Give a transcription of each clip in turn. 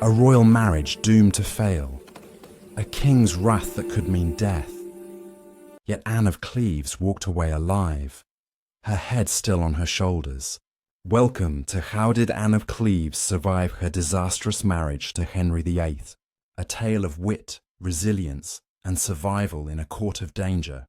A royal marriage doomed to fail. A king's wrath that could mean death. Yet Anne of Cleves walked away alive, her head still on her shoulders. Welcome to How Did Anne of Cleves Survive Her Disastrous Marriage to Henry VIII, a tale of wit, resilience, and survival in a court of danger.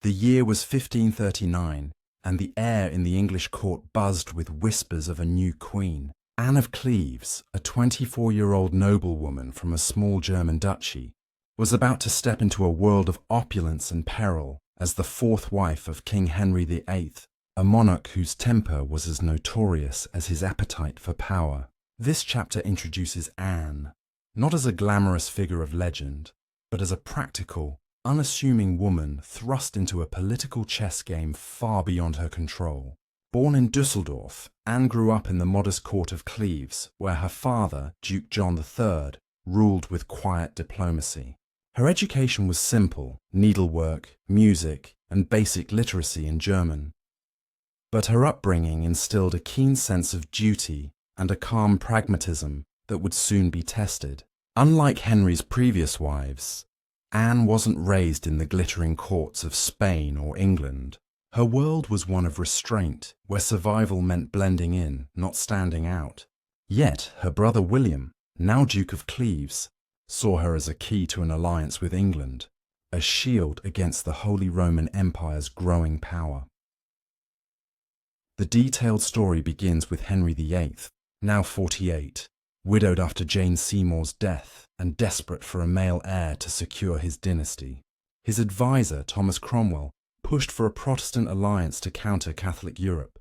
The year was 1539, and the air in the English court buzzed with whispers of a new queen. Anne of Cleves, a 24-year-old noblewoman from a small German duchy, was about to step into a world of opulence and peril as the fourth wife of King Henry VIII, a monarch whose temper was as notorious as his appetite for power. This chapter introduces Anne, not as a glamorous figure of legend, but as a practical, unassuming woman thrust into a political chess game far beyond her control. Born in Düsseldorf, Anne grew up in the modest court of Cleves, where her father, Duke John III, ruled with quiet diplomacy. Her education was simple: needlework, music, and basic literacy in German. But her upbringing instilled a keen sense of duty and a calm pragmatism that would soon be tested. Unlike Henry's previous wives, Anne wasn't raised in the glittering courts of Spain or England. Her world was one of restraint, where survival meant blending in, not standing out. Yet her brother William, now Duke of Cleves, saw her as a key to an alliance with England, a shield against the Holy Roman Empire's growing power. The detailed story begins with Henry VIII, now 48, widowed after Jane Seymour's death and desperate for a male heir to secure his dynasty. His advisor, Thomas Cromwell, pushed for a Protestant alliance to counter Catholic Europe,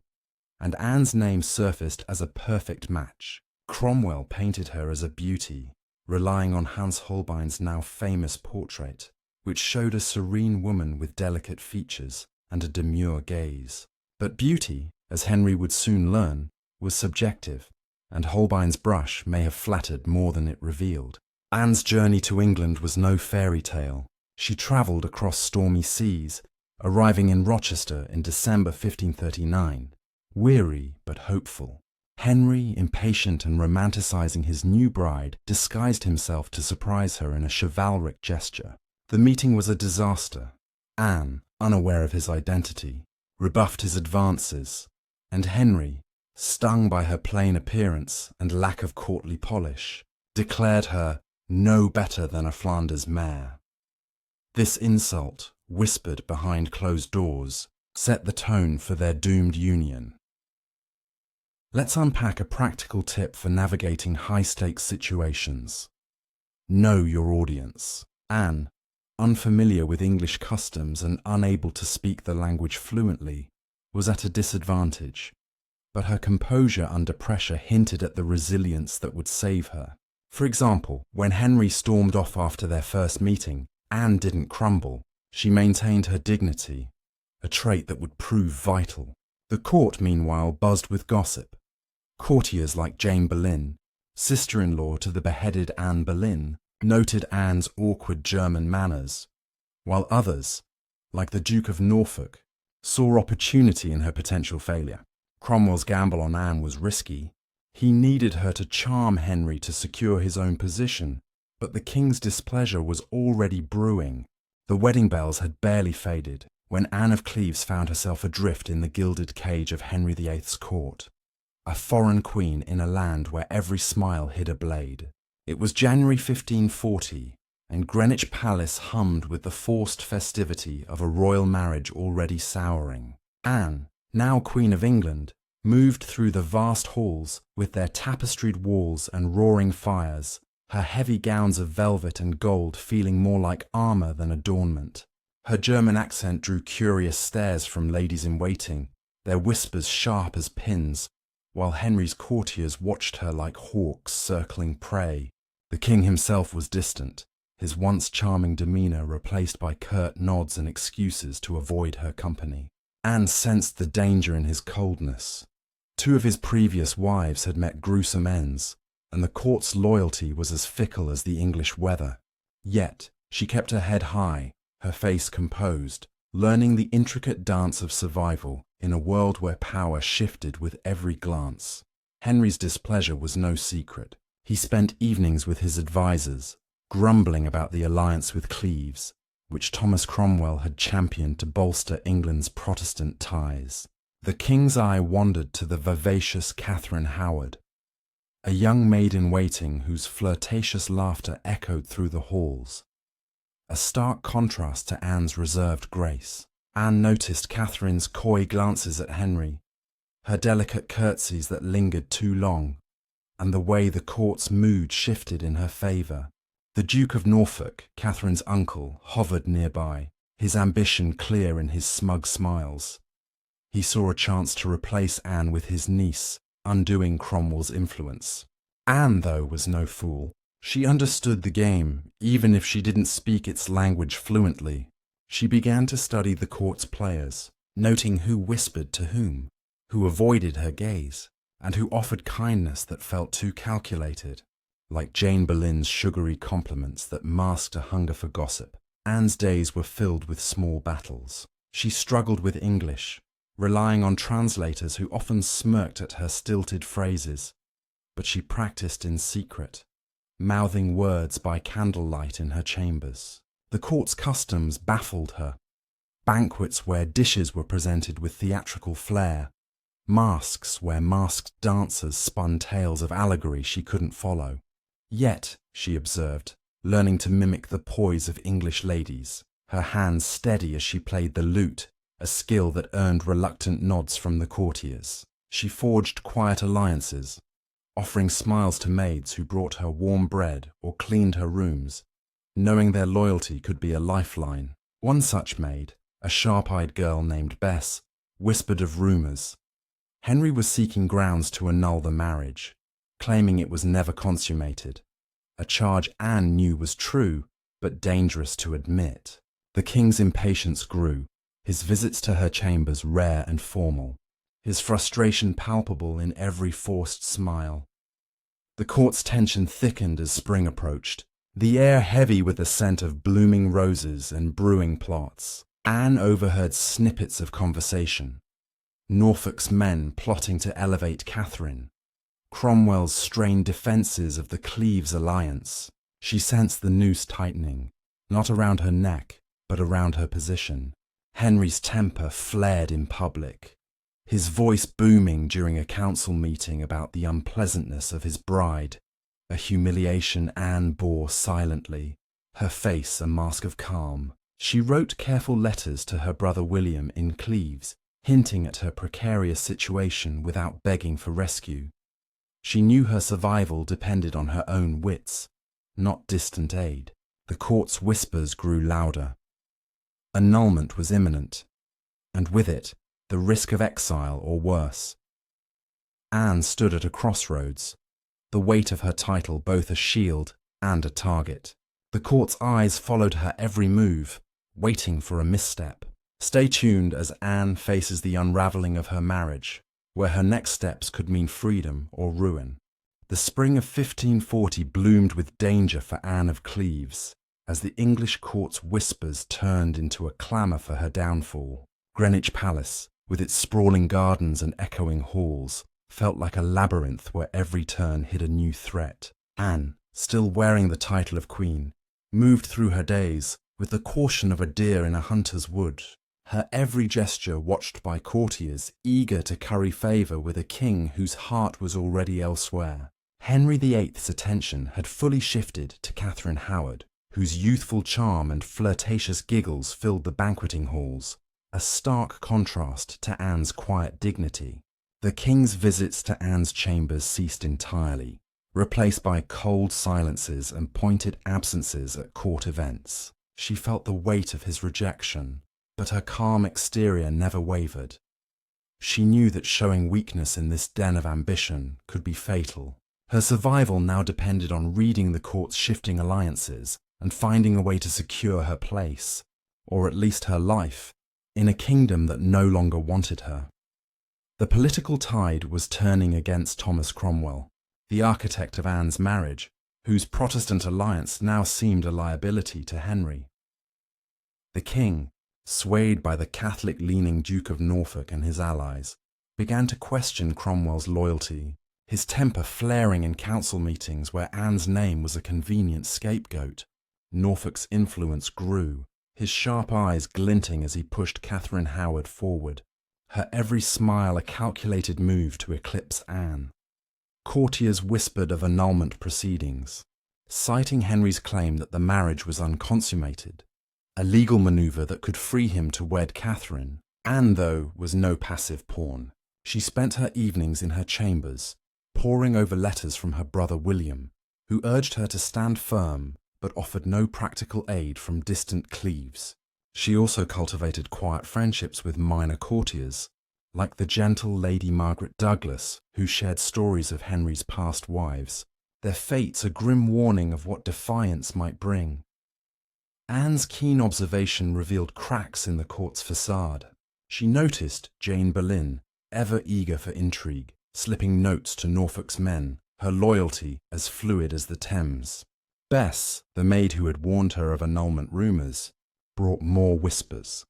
and Anne's name surfaced as a perfect match. Cromwell painted her as a beauty, relying on Hans Holbein's now famous portrait, which showed a serene woman with delicate features and a demure gaze. But beauty, as Henry would soon learn, was subjective, and Holbein's brush may have flattered more than it revealed. Anne's journey to England was no fairy tale. She travelled across stormy seas, arriving in Rochester in December 1539, weary but hopeful. Henry, impatient and romanticizing his new bride, disguised himself to surprise her in a chivalric gesture. The meeting was a disaster. Anne, unaware of his identity, rebuffed his advances, and Henry, stung by her plain appearance and lack of courtly polish, declared her no better than a Flanders mare. This insult, whispered behind closed doors, set the tone for their doomed union. Let's unpack a practical tip for navigating high-stakes situations. Know your audience. Anne, unfamiliar with English customs and unable to speak the language fluently, was at a disadvantage, but her composure under pressure hinted at the resilience that would save her. For example, when Henry stormed off after their first meeting, Anne didn't crumble. She maintained her dignity, a trait that would prove vital. The court, meanwhile, buzzed with gossip. Courtiers like Jane Boleyn, sister-in-law to the beheaded Anne Boleyn, noted Anne's awkward German manners, while others, like the Duke of Norfolk, saw opportunity in her potential failure. Cromwell's gamble on Anne was risky. He needed her to charm Henry to secure his own position, but the king's displeasure was already brewing. The wedding bells had barely faded when Anne of Cleves found herself adrift in the gilded cage of Henry VIII's court, a foreign queen in a land where every smile hid a blade. It was January 1540, and Greenwich Palace hummed with the forced festivity of a royal marriage already souring. Anne, now Queen of England, moved through the vast halls with their tapestried walls and roaring fires, her heavy gowns of velvet and gold feeling more like armour than adornment. Her German accent drew curious stares from ladies-in-waiting, their whispers sharp as pins, while Henry's courtiers watched her like hawks circling prey. The king himself was distant, his once charming demeanour replaced by curt nods and excuses to avoid her company. Anne sensed the danger in his coldness. 2 of his previous wives had met gruesome ends, and the court's loyalty was as fickle as the English weather. Yet she kept her head high, her face composed, learning the intricate dance of survival in a world where power shifted with every glance. Henry's displeasure was no secret. He spent evenings with his advisers, grumbling about the alliance with Cleves, which Thomas Cromwell had championed to bolster England's Protestant ties. The king's eye wandered to the vivacious Catherine Howard, a young maid-in-waiting whose flirtatious laughter echoed through the halls, a stark contrast to Anne's reserved grace. Anne noticed Catherine's coy glances at Henry, her delicate curtsies that lingered too long, and the way the court's mood shifted in her favour. The Duke of Norfolk, Catherine's uncle, hovered nearby, his ambition clear in his smug smiles. He saw a chance to replace Anne with his niece, undoing Cromwell's influence. Anne, though, was no fool. She understood the game, even if she didn't speak its language fluently. She began to study the court's players, noting who whispered to whom, who avoided her gaze, and who offered kindness that felt too calculated, like Jane Boleyn's sugary compliments that masked a hunger for gossip. Anne's days were filled with small battles. She struggled with English, relying on translators who often smirked at her stilted phrases, but she practiced in secret, mouthing words by candlelight in her chambers. The court's customs baffled her. Banquets where dishes were presented with theatrical flair, masks where masked dancers spun tales of allegory she couldn't follow. Yet, she observed, learning to mimic the poise of English ladies, her hands steady as she played the lute, a skill that earned reluctant nods from the courtiers. She forged quiet alliances, offering smiles to maids who brought her warm bread or cleaned her rooms, knowing their loyalty could be a lifeline. One such maid, a sharp-eyed girl named Bess, whispered of rumours. Henry was seeking grounds to annul the marriage, claiming it was never consummated, a charge Anne knew was true, but dangerous to admit. The king's impatience grew, his visits to her chambers rare and formal, his frustration palpable in every forced smile. The court's tension thickened as spring approached, the air heavy with the scent of blooming roses and brewing plots. Anne overheard snippets of conversation. Norfolk's men plotting to elevate Catherine, Cromwell's strained defences of the Cleves alliance. She sensed the noose tightening, not around her neck, but around her position. Henry's temper flared in public, his voice booming during a council meeting about the unpleasantness of his bride, a humiliation Anne bore silently, her face a mask of calm. She wrote careful letters to her brother William in Cleves, hinting at her precarious situation without begging for rescue. She knew her survival depended on her own wits, not distant aid. The court's whispers grew louder. Annulment was imminent, and with it, the risk of exile or worse. Anne stood at a crossroads, the weight of her title both a shield and a target. The court's eyes followed her every move, waiting for a misstep. Stay tuned as Anne faces the unravelling of her marriage, where her next steps could mean freedom or ruin. The spring of 1540 bloomed with danger for Anne of Cleves, as the English court's whispers turned into a clamour for her downfall. Greenwich Palace, with its sprawling gardens and echoing halls, felt like a labyrinth where every turn hid a new threat. Anne, still wearing the title of queen, moved through her days with the caution of a deer in a hunter's wood, her every gesture watched by courtiers eager to curry favour with a king whose heart was already elsewhere. Henry VIII's attention had fully shifted to Catherine Howard, whose youthful charm and flirtatious giggles filled the banqueting halls, a stark contrast to Anne's quiet dignity. The king's visits to Anne's chambers ceased entirely, replaced by cold silences and pointed absences at court events. She felt the weight of his rejection, but her calm exterior never wavered. She knew that showing weakness in this den of ambition could be fatal. Her survival now depended on reading the court's shifting alliances and finding a way to secure her place, or at least her life, in a kingdom that no longer wanted her. The political tide was turning against Thomas Cromwell, the architect of Anne's marriage, whose Protestant alliance now seemed a liability to Henry. The king, swayed by the Catholic-leaning Duke of Norfolk and his allies, began to question Cromwell's loyalty, his temper flaring in council meetings where Anne's name was a convenient scapegoat. Norfolk's influence grew, his sharp eyes glinting as he pushed Catherine Howard forward, her every smile a calculated move to eclipse Anne. Courtiers whispered of annulment proceedings, citing Henry's claim that the marriage was unconsummated, a legal manoeuvre that could free him to wed Catherine. Anne, though, was no passive pawn. She spent her evenings in her chambers, poring over letters from her brother William, who urged her to stand firm but offered no practical aid from distant Cleves. She also cultivated quiet friendships with minor courtiers, like the gentle Lady Margaret Douglas, who shared stories of Henry's past wives, their fates a grim warning of what defiance might bring. Anne's keen observation revealed cracks in the court's facade. She noticed Jane Boleyn, ever eager for intrigue, slipping notes to Norfolk's men, her loyalty as fluid as the Thames. Bess, the maid who had warned her of annulment rumours, brought more whispers.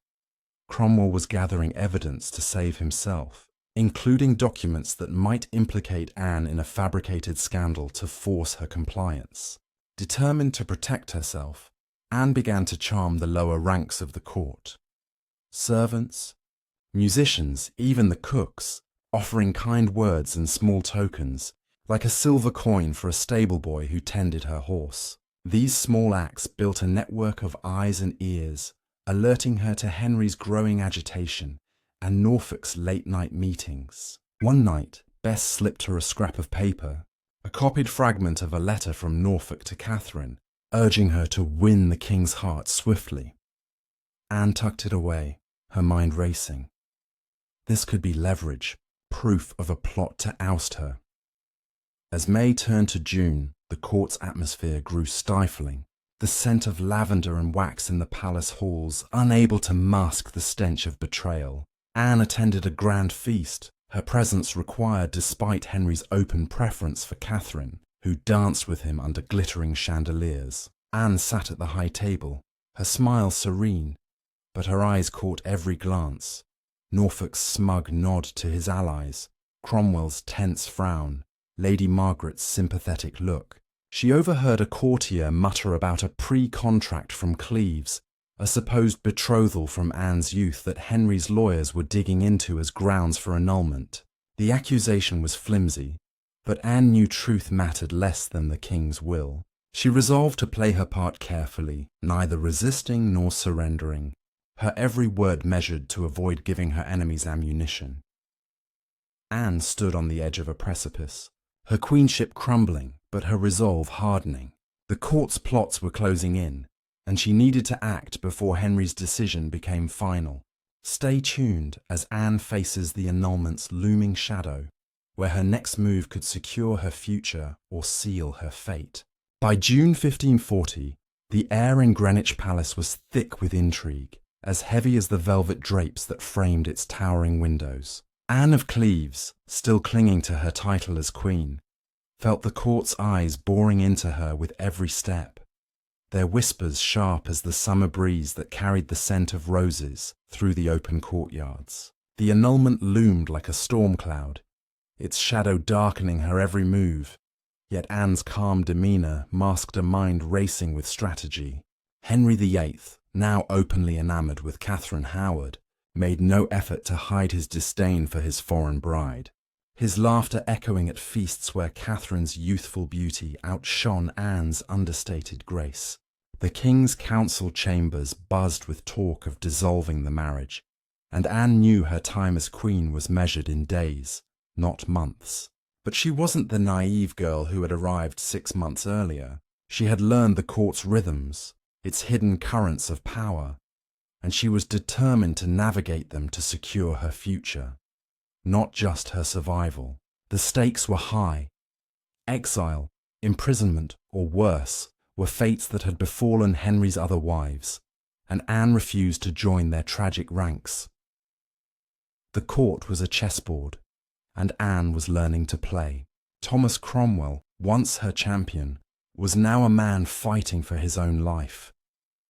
Cromwell was gathering evidence to save himself, including documents that might implicate Anne in a fabricated scandal to force her compliance. Determined to protect herself, Anne began to charm the lower ranks of the court. Servants, musicians, even the cooks, offering kind words and small tokens, like a silver coin for a stable boy who tended her horse. These small acts built a network of eyes and ears, alerting her to Henry's growing agitation and Norfolk's late-night meetings. One night, Bess slipped her a scrap of paper, a copied fragment of a letter from Norfolk to Catherine, urging her to win the king's heart swiftly. Anne tucked it away, her mind racing. This could be leverage, proof of a plot to oust her. As May turned to June, the court's atmosphere grew stifling, the scent of lavender and wax in the palace halls unable to mask the stench of betrayal. Anne attended a grand feast, her presence required despite Henry's open preference for Catherine, who danced with him under glittering chandeliers. Anne sat at the high table, her smile serene, but her eyes caught every glance. Norfolk's smug nod to his allies, Cromwell's tense frown, Lady Margaret's sympathetic look. She overheard a courtier mutter about a pre-contract from Cleves, a supposed betrothal from Anne's youth that Henry's lawyers were digging into as grounds for annulment. The accusation was flimsy, but Anne knew truth mattered less than the king's will. She resolved to play her part carefully, neither resisting nor surrendering, her every word measured to avoid giving her enemies ammunition. Anne stood on the edge of a precipice, her queenship crumbling, but her resolve hardening. The court's plots were closing in, and she needed to act before Henry's decision became final. Stay tuned as Anne faces the annulment's looming shadow, where her next move could secure her future or seal her fate. By June 1540, the air in Greenwich Palace was thick with intrigue, as heavy as the velvet drapes that framed its towering windows. Anne of Cleves, still clinging to her title as queen, felt the court's eyes boring into her with every step, their whispers sharp as the summer breeze that carried the scent of roses through the open courtyards. The annulment loomed like a storm cloud, its shadow darkening her every move, yet Anne's calm demeanour masked a mind racing with strategy. Henry VIII, now openly enamoured with Catherine Howard, made no effort to hide his disdain for his foreign bride, his laughter echoing at feasts where Catherine's youthful beauty outshone Anne's understated grace. The king's council chambers buzzed with talk of dissolving the marriage, and Anne knew her time as queen was measured in days, not months. But she wasn't the naive girl who had arrived 6 months earlier. She had learned the court's rhythms, its hidden currents of power, and she was determined to navigate them to secure her future, not just her survival. The stakes were high. Exile, imprisonment, or worse, were fates that had befallen Henry's other wives, and Anne refused to join their tragic ranks. The court was a chessboard, and Anne was learning to play. Thomas Cromwell, once her champion, was now a man fighting for his own life,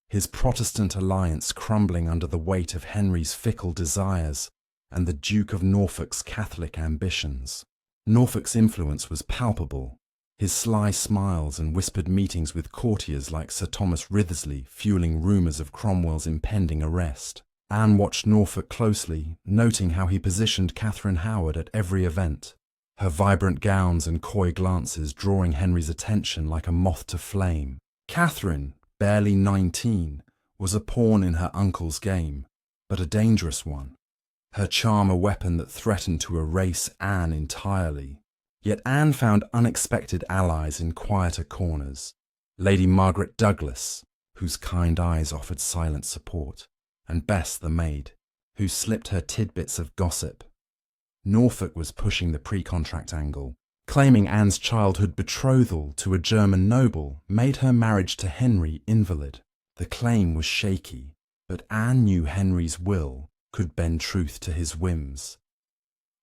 his Protestant alliance crumbling under the weight of Henry's fickle desires and the Duke of Norfolk's Catholic ambitions. Norfolk's influence was palpable, his sly smiles and whispered meetings with courtiers like Sir Thomas Wriothesley fueling rumours of Cromwell's impending arrest. Anne watched Norfolk closely, noting how he positioned Catherine Howard at every event, her vibrant gowns and coy glances drawing Henry's attention like a moth to flame. Catherine, barely 19, was a pawn in her uncle's game, but a dangerous one. Her charm a weapon that threatened to erase Anne entirely. Yet Anne found unexpected allies in quieter corners. Lady Margaret Douglas, whose kind eyes offered silent support, and Bess the maid, who slipped her tidbits of gossip. Norfolk was pushing the pre-contract angle, claiming Anne's childhood betrothal to a German noble made her marriage to Henry invalid. The claim was shaky, but Anne knew Henry's will could bend truth to his whims.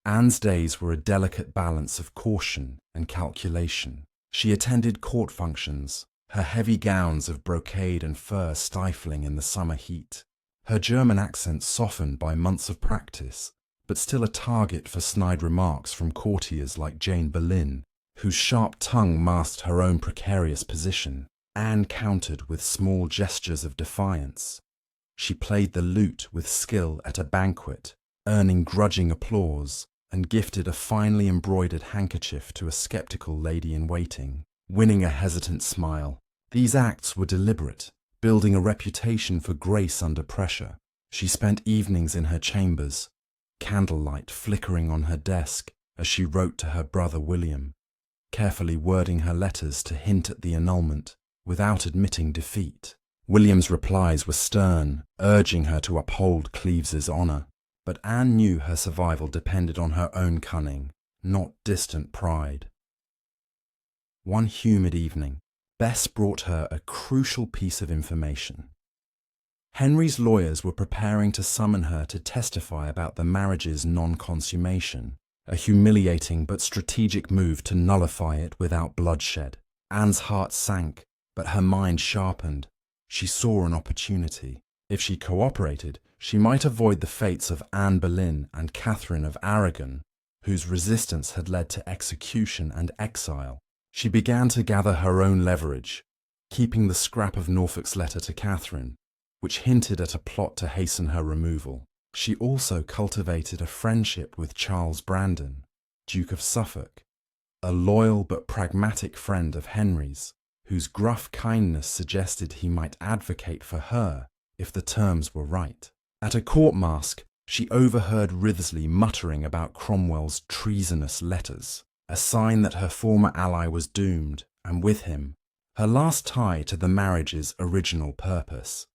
Anne's days were a delicate balance of caution and calculation. She attended court functions, her heavy gowns of brocade and fur stifling in the summer heat. Her German accent softened by months of practice, but still a target for snide remarks from courtiers like Jane Boleyn, whose sharp tongue masked her own precarious position. Anne countered with small gestures of defiance. She played the lute with skill at a banquet, earning grudging applause, and gifted a finely embroidered handkerchief to a skeptical lady-in-waiting, winning a hesitant smile. These acts were deliberate, building a reputation for grace under pressure. She spent evenings in her chambers, candlelight flickering on her desk as she wrote to her brother William, carefully wording her letters to hint at the annulment without admitting defeat. William's replies were stern, urging her to uphold Cleves's honour, but Anne knew her survival depended on her own cunning, not distant pride. One humid evening, Bess brought her a crucial piece of information. Henry's lawyers were preparing to summon her to testify about the marriage's non-consummation, a humiliating but strategic move to nullify it without bloodshed. Anne's heart sank, but her mind sharpened. She saw an opportunity. If she cooperated, she might avoid the fates of Anne Boleyn and Catherine of Aragon, whose resistance had led to execution and exile. She began to gather her own leverage, keeping the scrap of Norfolk's letter to Catherine, which hinted at a plot to hasten her removal. She also cultivated a friendship with Charles Brandon, Duke of Suffolk, a loyal but pragmatic friend of Henry's, whose gruff kindness suggested he might advocate for her if the terms were right. At a court masque, she overheard Wriothesley muttering about Cromwell's treasonous letters, a sign that her former ally was doomed, and with him, her last tie to the marriage's original purpose.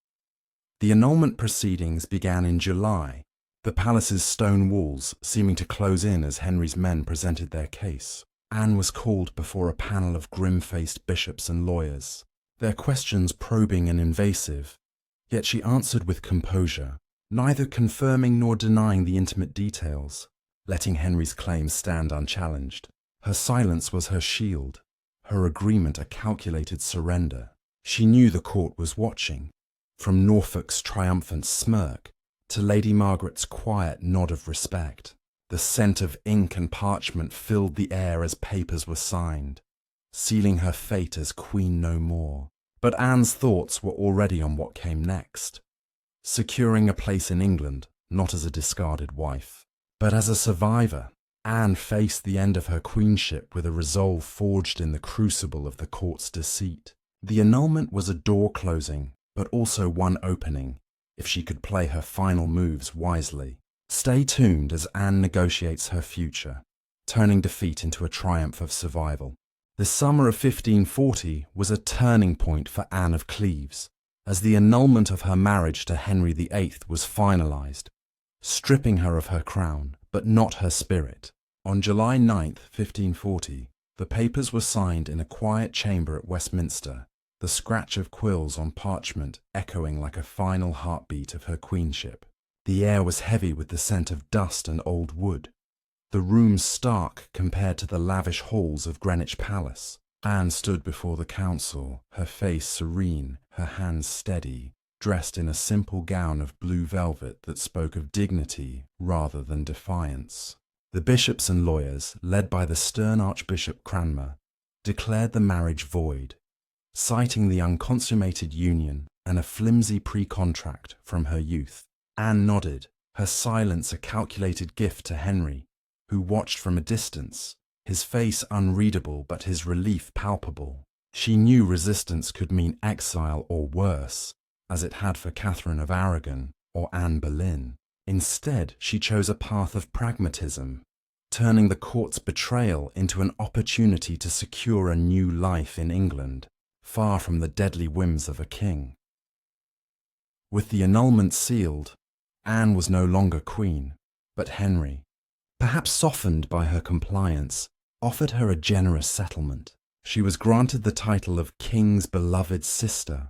The annulment proceedings began in July, the palace's stone walls seeming to close in as Henry's men presented their case. Anne was called before a panel of grim-faced bishops and lawyers, their questions probing and invasive, yet she answered with composure, neither confirming nor denying the intimate details, letting Henry's claims stand unchallenged. Her silence was her shield, her agreement a calculated surrender. She knew the court was watching, from Norfolk's triumphant smirk to Lady Margaret's quiet nod of respect. The scent of ink and parchment filled the air as papers were signed, sealing her fate as queen no more. But Anne's thoughts were already on what came next, securing a place in England, not as a discarded wife, but as a survivor. Anne faced the end of her queenship with a resolve forged in the crucible of the court's deceit. The annulment was a door closing, but also one opening, if she could play her final moves wisely. Stay tuned as Anne negotiates her future, turning defeat into a triumph of survival. The summer of 1540 was a turning point for Anne of Cleves, as the annulment of her marriage to Henry VIII was finalised, stripping her of her crown, but not her spirit. On July 9, 1540, the papers were signed in a quiet chamber at Westminster, the scratch of quills on parchment echoing like a final heartbeat of her queenship. The air was heavy with the scent of dust and old wood, the room stark compared to the lavish halls of Greenwich Palace. Anne stood before the council, her face serene, her hands steady, dressed in a simple gown of blue velvet that spoke of dignity rather than defiance. The bishops and lawyers, led by the stern Archbishop Cranmer, declared the marriage void, citing the unconsummated union and a flimsy pre-contract from her youth. Anne nodded, her silence a calculated gift to Henry, who watched from a distance, his face unreadable but his relief palpable. She knew resistance could mean exile or worse, as it had for Catherine of Aragon or Anne Boleyn. Instead, she chose a path of pragmatism, turning the court's betrayal into an opportunity to secure a new life in England, far from the deadly whims of a king. With the annulment sealed, Anne was no longer queen, but Henry, perhaps softened by her compliance, offered her a generous settlement. She was granted the title of King's beloved sister,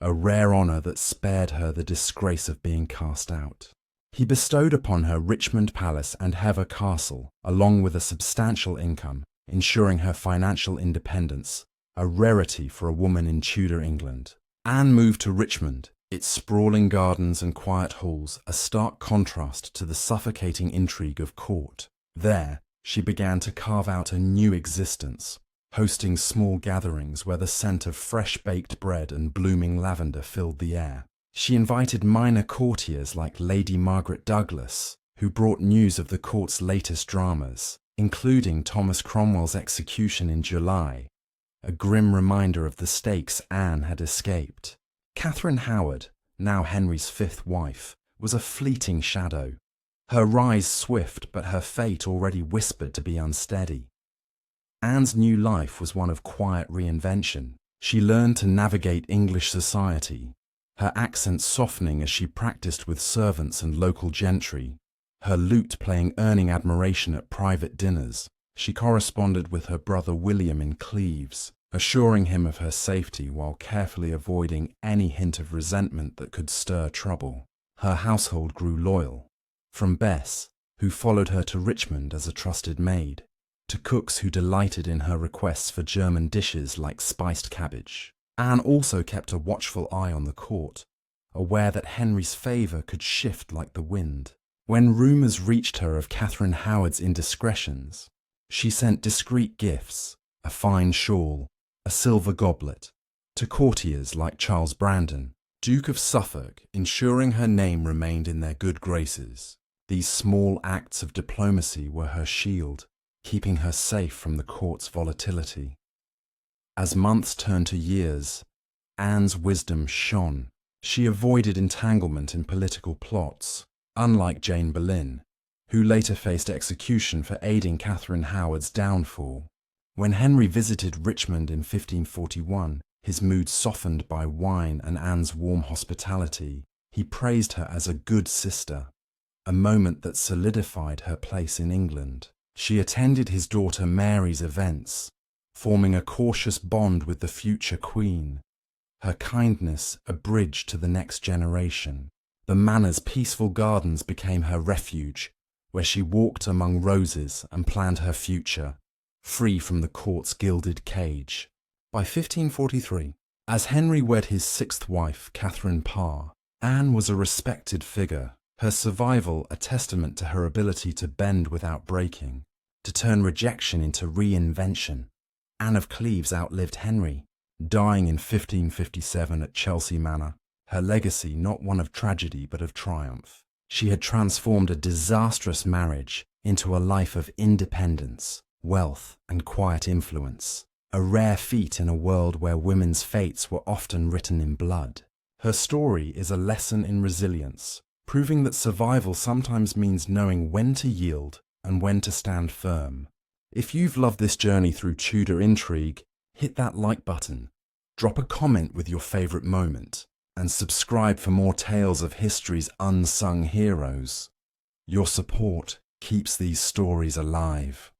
a rare honour that spared her the disgrace of being cast out. He bestowed upon her Richmond Palace and Hever Castle, along with a substantial income, ensuring her financial independence, a rarity for a woman in Tudor England. Anne moved to Richmond, its sprawling gardens and quiet halls a stark contrast to the suffocating intrigue of court. There, she began to carve out a new existence, hosting small gatherings where the scent of fresh-baked bread and blooming lavender filled the air. She invited minor courtiers like Lady Margaret Douglas, who brought news of the court's latest dramas, including Thomas Cromwell's execution in July, a grim reminder of the stakes Anne had escaped. Catherine Howard, now Henry's fifth wife, was a fleeting shadow, her rise swift but her fate already whispered to be unsteady. Anne's new life was one of quiet reinvention. She learned to navigate English society, her accent softening as she practiced with servants and local gentry, her lute playing earning admiration at private dinners. She corresponded with her brother William in Cleves, assuring him of her safety while carefully avoiding any hint of resentment that could stir trouble. Her household grew loyal, from Bess, who followed her to Richmond as a trusted maid, to cooks who delighted in her requests for German dishes like spiced cabbage. Anne also kept a watchful eye on the court, aware that Henry's favour could shift like the wind. When rumours reached her of Catherine Howard's indiscretions, she sent discreet gifts, a fine shawl, a silver goblet, to courtiers like Charles Brandon, Duke of Suffolk, ensuring her name remained in their good graces. These small acts of diplomacy were her shield, keeping her safe from the court's volatility. As months turned to years, Anne's wisdom shone. She avoided entanglement in political plots, unlike Jane Boleyn, who later faced execution for aiding Catherine Howard's downfall. When Henry visited Richmond in 1541, his mood softened by wine and Anne's warm hospitality. He praised her as a good sister, a moment that solidified her place in England. She attended his daughter Mary's events, forming a cautious bond with the future queen, her kindness a bridge to the next generation. The manor's peaceful gardens became her refuge, where she walked among roses and planned her future, free from the court's gilded cage. By 1543, as Henry wed his sixth wife, Catherine Parr, Anne was a respected figure, her survival a testament to her ability to bend without breaking, to turn rejection into reinvention. Anne of Cleves outlived Henry, dying in 1557 at Chelsea Manor, her legacy not one of tragedy but of triumph. She had transformed a disastrous marriage into a life of independence, wealth, and quiet influence, a rare feat in a world where women's fates were often written in blood. Her story is a lesson in resilience, proving that survival sometimes means knowing when to yield and when to stand firm. If you've loved this journey through Tudor intrigue, hit that like button, drop a comment with your favourite moment, and subscribe for more tales of history's unsung heroes. Your support keeps these stories alive.